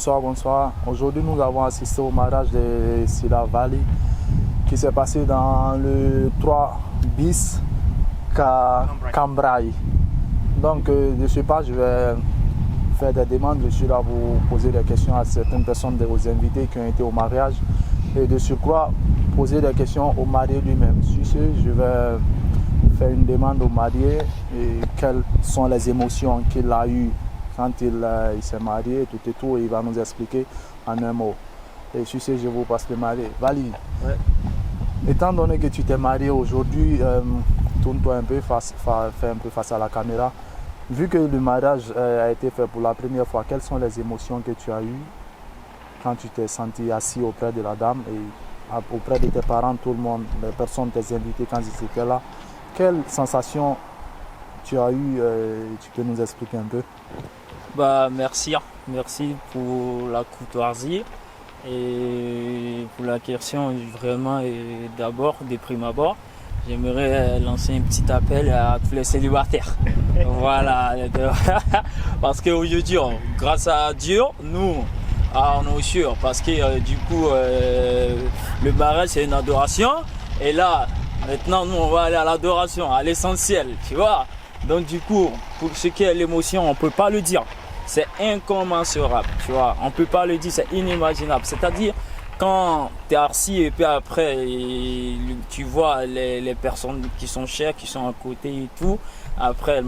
Bonsoir, bonsoir. Aujourd'hui, nous avons assisté au mariage de Sila Vali qui s'est passé dans le 3 bis Cambrai. Donc, de ce pas, je vais faire des demandes. Je suis là pour poser des questions à certaines personnes, de vos invités qui ont été au mariage. Et de surcroît, poser des questions au marié lui-même. Sur ce, je vais faire une demande au marié et quelles sont les émotions qu'il a eues quand il s'est marié, tout et tout, et il va nous expliquer en un mot. Et sur ce, je vous passe le marié. Vali, ouais. Étant donné que tu t'es marié aujourd'hui, tourne-toi un peu, fais un peu face à la caméra. Vu que le mariage a été fait pour la première fois, quelles sont les émotions que tu as eues quand tu t'es senti assis auprès de la dame et auprès de tes parents, tout le monde, les personnes, tes invités quand ils étaient là? Quelle sensation tu as eues? Tu peux nous expliquer un peu? Merci pour la courtoisie et pour la question vraiment. Et d'abord, de prime abord, j'aimerais lancer un petit appel à tous les célibataires. Voilà, parce qu'aujourd'hui, grâce à Dieu, nous, on est sûrs, parce que du coup, le mariage c'est une adoration, et là, maintenant, nous, on va aller à l'adoration, à l'essentiel, tu vois. Donc du coup, pour ce qui est l'émotion, on ne peut pas le dire. C'est incommensurable, tu vois. On ne peut pas le dire, c'est inimaginable. C'est-à-dire, quand tu es assis et puis après, tu vois les personnes qui sont chères, qui sont à côté et tout. Après,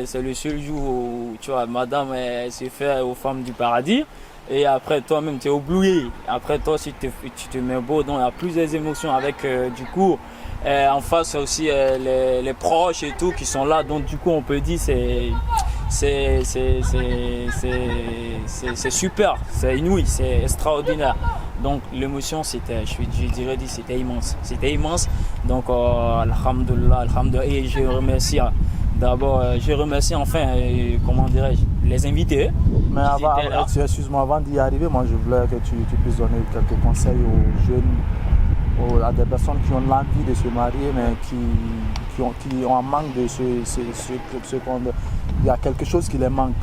c'est le seul jour où, tu vois, madame, elle se fait aux femmes du paradis. Et après, toi-même, tu es oublié. Après, toi, si tu te mets beau, donc il y a plusieurs émotions avec, du coup, en face aussi les proches et tout qui sont là. Donc, du coup, on peut dire c'est super, c'est inouï, c'est extraordinaire. Donc l'émotion c'était, je dirais c'était immense. Donc alhamdoulilah, et je remercie d'abord, enfin, comment dirais-je, les invités. Mais excuse-moi, avant d'y arriver, moi je voulais que tu puisses donner quelques conseils aux jeunes, à des personnes qui ont l'envie de se marier mais qui ont un manque de ce qu'on... Il y a quelque chose qui les manque,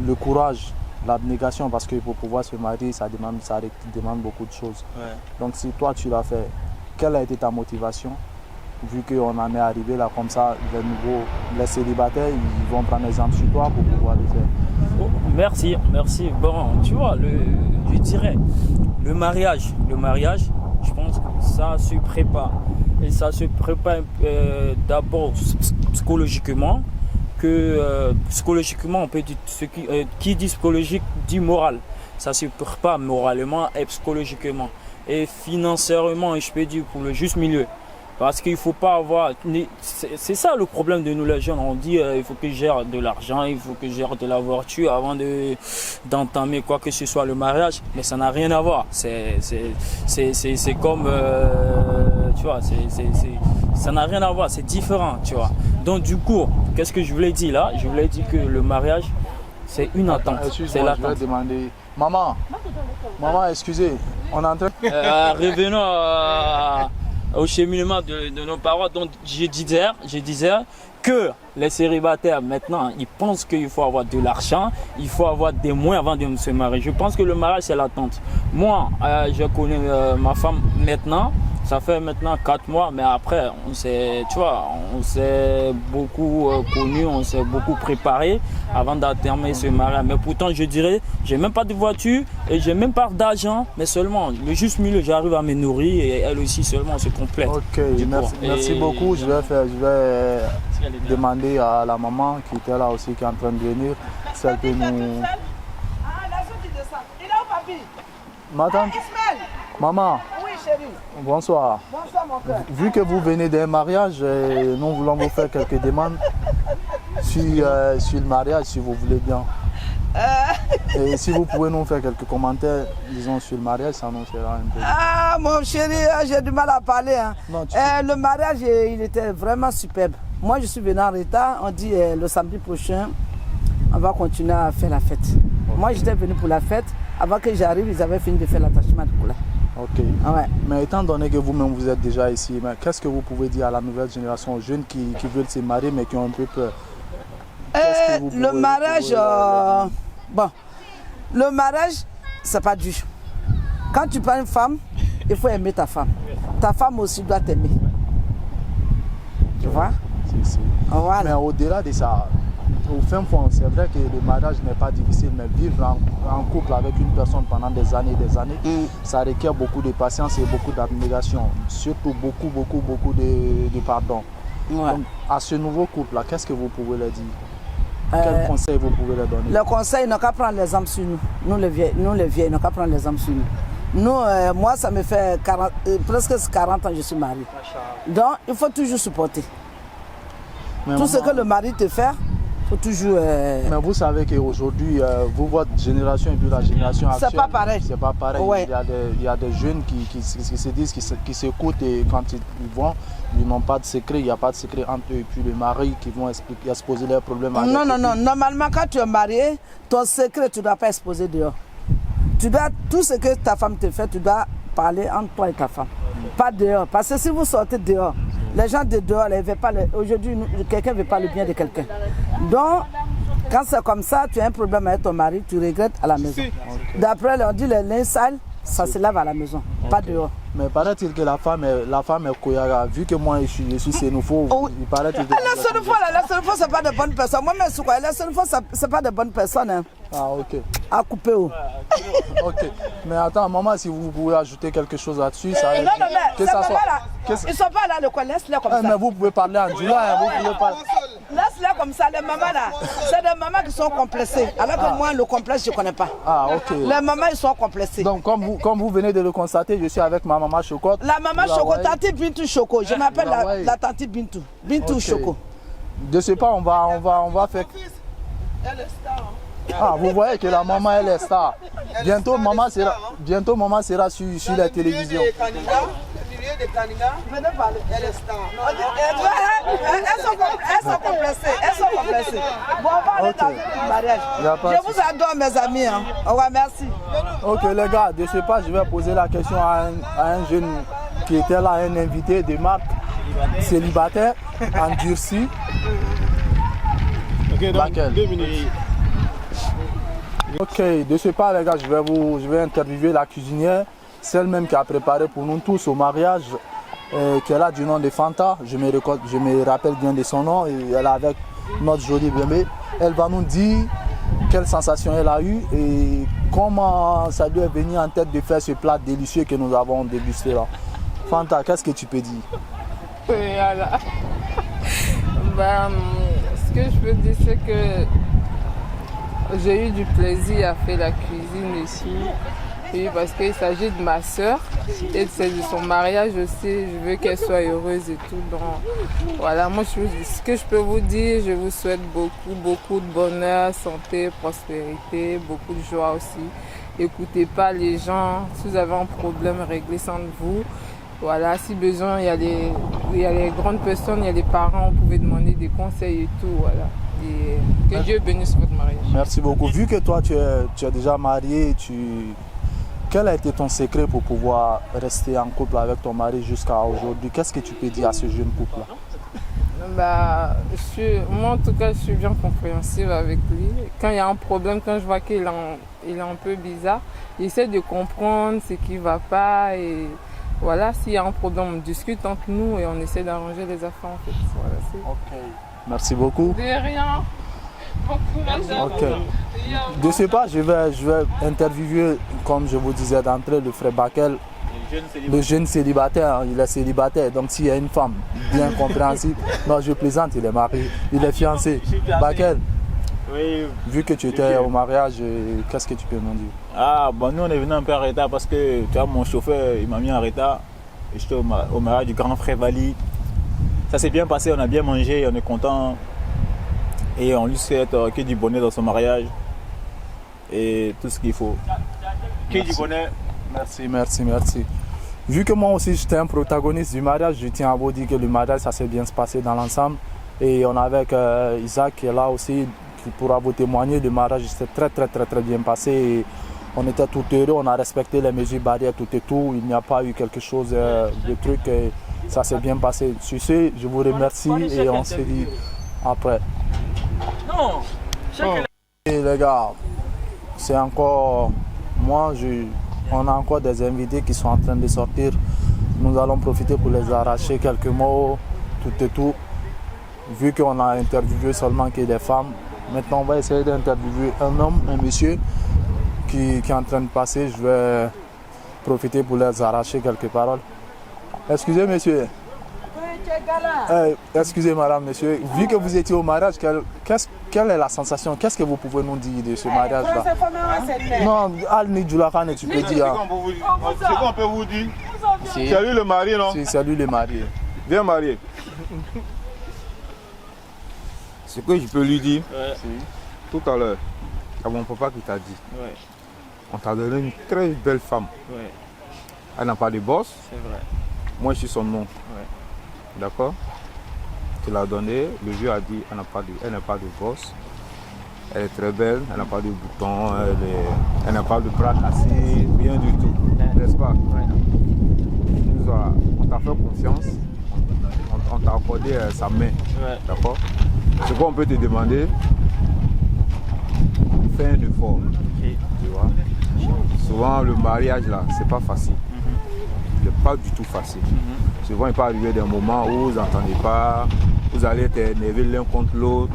le courage, l'abnégation, parce que pour pouvoir se marier, ça demande beaucoup de choses. Ouais. Donc si toi tu l'as fait, quelle a été ta motivation? Vu qu'on en est arrivé là comme ça, les célibataires, ils vont prendre exemple sur toi pour pouvoir le faire. Oh, merci. Bon, tu vois, je dirais, le mariage, je pense que ça se prépare. Et ça se prépare d'abord psychologiquement. Psychologiquement, on peut dire, qui dit psychologique dit moral. Ça se prépare moralement et psychologiquement. Et financièrement, je peux dire pour le juste milieu. Parce qu'il ne faut pas avoir... C'est ça le problème de nous les jeunes. On dit il faut que je gère de l'argent, il faut que je gère de la voiture avant d'entamer quoi que ce soit le mariage. Mais ça n'a rien à voir. C'est comme... tu vois, ça n'a rien à voir, c'est différent, tu vois. Donc du coup, qu'est-ce que je voulais dire là? Je voulais dire que le mariage, c'est une attente. C'est l'attente. Je vais demander... Maman, excusez, on est en train... Revenons au cheminement de nos parents. Donc je disais que les célibataires maintenant, ils pensent qu'il faut avoir de l'argent, il faut avoir des moyens avant de se marier. Je pense que le mariage c'est l'attente. Moi, je connais ma femme maintenant. Ça fait maintenant 4 mois, mais après, on s'est beaucoup connus, on s'est beaucoup préparé avant d'entamer ce mariage. Mais pourtant, je dirais, j'ai même pas de voiture et j'ai même pas d'argent, mais seulement le juste milieu, j'arrive à me nourrir et elle aussi seulement se complète. Ok, merci beaucoup. Je vais demander à la maman qui était là aussi, qui est en train de venir, si elle peut nous... Madame, maman. Bonsoir. Bonsoir mon frère. Vu que vous venez d'un mariage, nous voulons vous faire quelques demandes sur le mariage, si vous voulez bien. Et si vous pouvez nous faire quelques commentaires, disons, sur le mariage, ça nous fera un peu. Ah mon chéri, j'ai du mal à parler. Hein. Non, le mariage, il était vraiment superbe. Moi, je suis venu en retard. On dit le samedi prochain, on va continuer à faire la fête. Okay. Moi, j'étais venu pour la fête. Avant que j'arrive, ils avaient fini de faire l'attachement de couleur. Ok. Ah ouais. Mais étant donné que vous-même vous êtes déjà ici, qu'est-ce que vous pouvez dire à la nouvelle génération, aux jeunes qui veulent se marier mais qui ont un peu peur? Le mariage, bon, le mariage, c'est pas dur. Quand tu prends une femme, il faut aimer ta femme. Ta femme aussi doit t'aimer. Tu vois? Voilà. Mais au-delà de ça, au fin fond, c'est vrai que le mariage n'est pas difficile, mais vivre en couple avec une personne pendant des années, ça requiert beaucoup de patience et beaucoup d'abnégation. Surtout beaucoup de pardon. Ouais. Donc, à ce nouveau couple-là, qu'est-ce que vous pouvez leur dire? Quel conseil vous pouvez leur donner? Le conseil, ils n'ont qu'à prendre l'exemple sur nous. Nous les vieilles, ils n'ont qu'à prendre l'exemple sur nous. Nous, moi, ça me fait presque 40 ans que je suis mariée. Donc, il faut toujours supporter. Mais tout ce que le mari te fait, il faut toujours... Mais vous savez qu'aujourd'hui, votre génération et puis la génération actuelle... C'est pas pareil. C'est pas pareil. Ouais. Il y a des jeunes qui se disent, qui s'écoutent et quand ils vont, ils n'ont pas de secret, il n'y a pas de secret entre eux et puis le mari qui vont exposer leurs problèmes avec Non. Normalement, quand tu es marié, ton secret, tu ne dois pas exposer dehors. Tout ce que ta femme te fait, tu dois parler entre toi et ta femme. Pas dehors. Parce que si vous sortez dehors, les gens de dehors, aujourd'hui, quelqu'un ne veut pas le bien de quelqu'un. Donc, quand c'est comme ça, tu as un problème avec ton mari, tu regrettes à la maison. Okay. D'après, on dit les linges sales, ça se lave à la maison, pas dehors. Mais paraît-il que la femme est Koyaga. Vu que moi, je suis sénoufo, il paraît-il que... Les sénoufos, ce n'est pas de bonnes personnes. Moi-même, les sénoufos, ce n'est pas de bonnes personnes. Hein. Ah, ok. À couper. Ok. Mais attends, maman, si vous pouvez ajouter quelque chose là-dessus, ça... Non, mais ça soit... Ils ne sont pas là, le quoi, laisse-les comme ça. Mais vous pouvez parler en Djoula, vous pouvez parler... Laisse-les comme ça, les mamans là, c'est des mamans qui sont complexées. Alors que moi, le complexe, je ne connais pas. Ah, ok. Les mamans, ils sont complexées. Donc, comme vous venez de le constater, je suis avec ma maman Chocotte. La maman Choco, tante Bintou Choco. Je m'appelle la tante Bintou. Bintou Choco. De ce pas, on va faire... Elle est star. Ah, vous voyez que la maman, elle est star. Bientôt, maman sera sur la télévision. Venez parler. Elle est star. Elles sont complexées. Bon, on va aller dans le mariage. Je vous adore, mes amis. Hein. Au revoir, merci. Ok, les gars, de ce pas, je vais poser la question à un jeune qui était là, un invité de marque, célibataire, endurci. Ok, donc 2 minutes. Ok, de ce pas, les gars, je vais interviewer la cuisinière, celle même qui a préparé pour nous tous au mariage, qui est là du nom de Fanta. Je me rappelle bien de son nom, et elle est avec notre jolie bébé. Elle va nous dire quelle sensation elle a eue et comment ça lui est venu en tête de faire ce plat délicieux que nous avons dégusté là. Fanta, qu'est-ce que tu peux dire? Voilà. Ce que je peux dire, c'est que j'ai eu du plaisir à faire la cuisine ici. Et parce qu'il s'agit de ma soeur et c'est de son mariage aussi. Je veux qu'elle soit heureuse et tout. Donc voilà, moi ce que je peux vous dire, je vous souhaite beaucoup de bonheur, santé, prospérité, beaucoup de joie aussi. Écoutez pas les gens. Si vous avez un problème, réglez ça entre vous. Voilà, si besoin, il y a les grandes personnes, il y a les parents, vous pouvez demander des conseils et tout. Voilà. Et que Dieu bénisse votre mariage. Merci beaucoup. Vu que toi, tu es déjà marié, quel a été ton secret pour pouvoir rester en couple avec ton mari jusqu'à aujourd'hui? Qu'est-ce que tu peux dire à ce jeune couple-là? Moi, en tout cas, je suis bien compréhensive avec lui. Quand il y a un problème, quand je vois qu'il est un peu bizarre, j'essaie de comprendre ce qui ne va pas. Et voilà, s'il y a un problème, on discute entre nous et on essaie d'arranger les affaires en fait. Voilà, ok. Merci beaucoup. De rien. Bon courage. Ok. De ce pas, je vais interviewer, comme je vous disais d'entrée, le frère Bakel, le jeune célibataire. Il est célibataire, donc s'il y a une femme bien compréhensible, non, je plaisante, il est marié, il est fiancé. Bakel, oui, vu que tu étais au mariage, qu'est-ce que tu peux nous dire? Ah, bon, nous on est venu un peu en retard parce que tu vois, mon chauffeur il m'a mis en retard. J'étais au mariage du grand frère Vali. Ça s'est bien passé, on a bien mangé, on est content. Et on lui souhaite que du bonheur dans son mariage et tout ce qu'il faut. Que du bonheur. Merci. Vu que moi aussi j'étais un protagoniste du mariage, je tiens à vous dire que le mariage ça s'est bien passé dans l'ensemble. Et on est avec Isaac qui est là aussi, qui pourra vous témoigner. Le mariage s'est très bien passé. Et on était tout heureux, on a respecté les mesures barrières, tout et tout. Il n'y a pas eu quelque chose de truc. Et ça s'est bien passé. Sur ce, je vous remercie et on se dit après. Et les gars, c'est encore on a encore des invités qui sont en train de sortir. Nous allons profiter pour les arracher quelques mots, tout et tout. Vu qu'on a interviewé seulement que des femmes, maintenant on va essayer d'interviewer un homme, un monsieur qui est en train de passer. Je vais profiter pour les arracher quelques paroles. Excusez monsieur. Excusez madame, monsieur. Vu que vous étiez au mariage, quelle est la sensation? Qu'est-ce que vous pouvez nous dire de ce mariage-là? Non, Al-Ni Djoulakane, tu peux dire. C'est qu'on peut vous dire. C'est lui le mari, non? C'est lui le marié. Viens marier. Ce que je peux lui dire, tout à l'heure, à mon papa qui t'a dit, on t'a donné une très belle femme. Elle n'a pas de boss. C'est vrai. Moi, je suis son nom. D'accord? Tu l'as donné, le vieux a dit, elle n'a pas de boss. Elle est très belle, elle n'a pas de boutons, elle n'a pas de bras cassés, rien du tout. N'est-ce pas? On t'a fait confiance, on t'a accordé sa main. D'accord? Ce qu'on peut te demander, fais un effort. Tu vois? Souvent, le mariage là, c'est pas facile. C'est pas du tout facile. Souvent, il peut arriver des moments où vous n'entendez pas, vous allez être énervés l'un contre l'autre.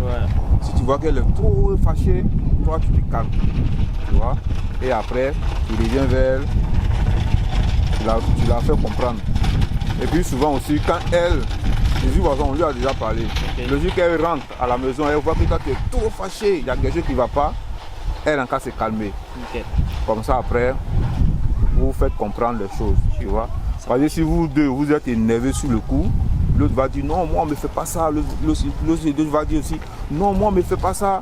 Si tu vois qu'elle est trop fâchée, toi tu te calmes. Tu vois? Et après, tu reviens vers elle, tu la fais comprendre. Et puis souvent aussi, quand elle, on lui a déjà parlé, le jour qu'elle rentre à la maison, elle voit que toi tu es trop fâché, il y a quelque chose qui ne va pas, elle en cas se calmer. Comme ça après, vous faites comprendre les choses, tu vois. Parce que si vous deux, vous êtes énervés sur le coup, l'autre va dire non, moi on ne me fait pas ça, l'autre va dire aussi non, moi on ne me fait pas ça.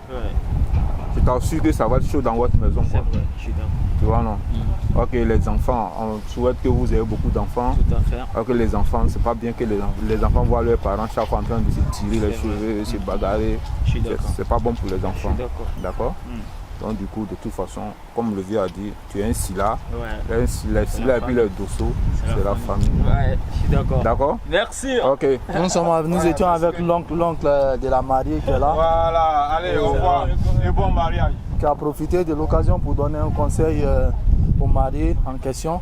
Je t'assure que ça va être chaud dans votre maison. C'est vrai, je suis d'accord. Tu vois, non? Ok, les enfants, on souhaite que vous ayez beaucoup d'enfants. Tout à fait. Ok, les enfants, c'est pas bien que les enfants voient leurs parents chaque fois en train de se tirer les cheveux, se bagarrer. C'est pas bon pour les enfants. D'accord? Donc du coup, de toute façon, comme le vieux a dit, tu es un scylla. Les scylla et puis le dosso, c'est la famille. Ouais, je suis d'accord. D'accord? Merci. Ok. Nous étions avec l'oncle de la mariée qui est là. Voilà, allez, au revoir et bon mariage. Qui a profité de l'occasion pour donner un conseil aux mariés en question.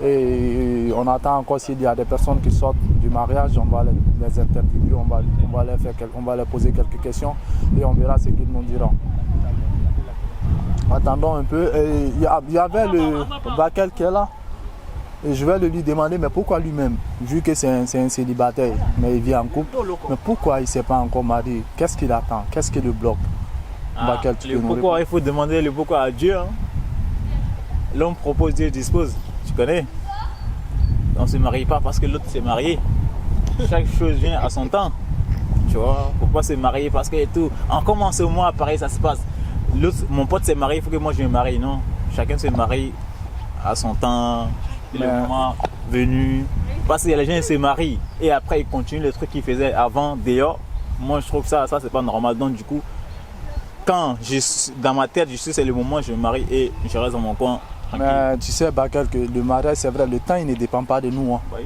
Et on attend encore s'il y a des personnes qui sortent du mariage, on va les interviewer, on va leur poser quelques questions et on verra ce qu'ils nous diront. Attendons un peu. Il y avait le Bakel qui est là. Et je vais lui demander, mais pourquoi lui-même, vu que c'est un célibataire, mais il vit en couple, mais pourquoi il ne s'est pas encore marié? Qu'est-ce qu'il attend? Qu'est-ce qui le bloque? Bakel, pourquoi il faut demander le pourquoi à Dieu. Hein? L'homme propose, Dieu dispose. Tu connais? On ne se marie pas parce que l'autre s'est marié. Chaque chose vient à son temps. Tu vois? Faut pas se marier parce que tout. En commence au mois, pareil, ça se passe. Mon pote s'est marié, il faut que moi je me marie. Non, chacun se marie à son temps, le moment venu. Parce que les gens se marient et après ils continuent les trucs qu'ils faisaient avant, dehors. Moi je trouve que ça c'est pas normal. Donc du coup, quand dans ma tête, je sais c'est le moment où je me marie et je reste dans mon coin. Tranquille. Mais tu sais, Bakel, que le mariage, c'est vrai, le temps il ne dépend pas de nous. Hein. Oui.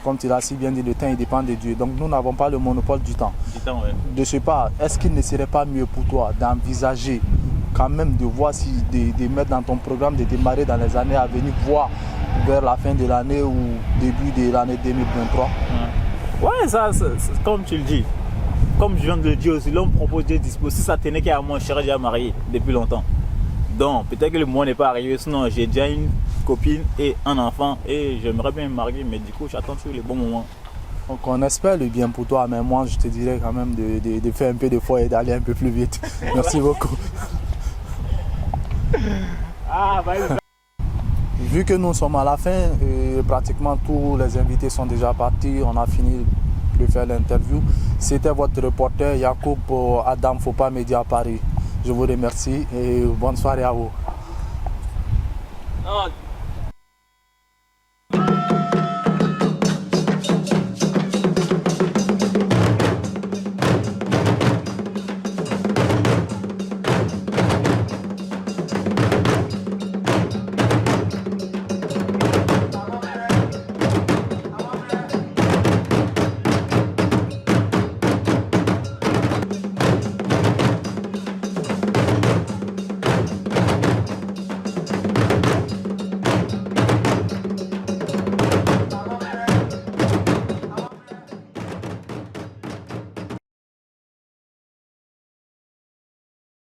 Comme tu l'as si bien dit, le temps il dépend de Dieu. Donc nous n'avons pas le monopole du temps. De ce pas, est-ce qu'il ne serait pas mieux pour toi d'envisager quand même de voir si de mettre dans ton programme de démarrer dans les années à venir, voire vers la fin de l'année ou début de l'année 2023? Ouais, ça, c'est comme tu le dis. Comme je viens de le dire aussi, l'homme propose, Dieu dispose. Si ça tenait qu'à moi, je serais déjà marié depuis longtemps. Donc peut-être que le moment n'est pas arrivé, sinon j'ai déjà une copine et un enfant et j'aimerais bien me marier, mais du coup j'attends toujours les bons moments. Donc on espère le bien pour toi, mais moi je te dirais quand même de faire un peu d'effort et d'aller un peu plus vite. Merci beaucoup. Vu que nous sommes à la fin, pratiquement tous les invités sont déjà partis, on a fini de faire l'interview. C'était votre reporter Yacoub Adam Fopa Média Paris. Je vous remercie et bonne soirée à vous.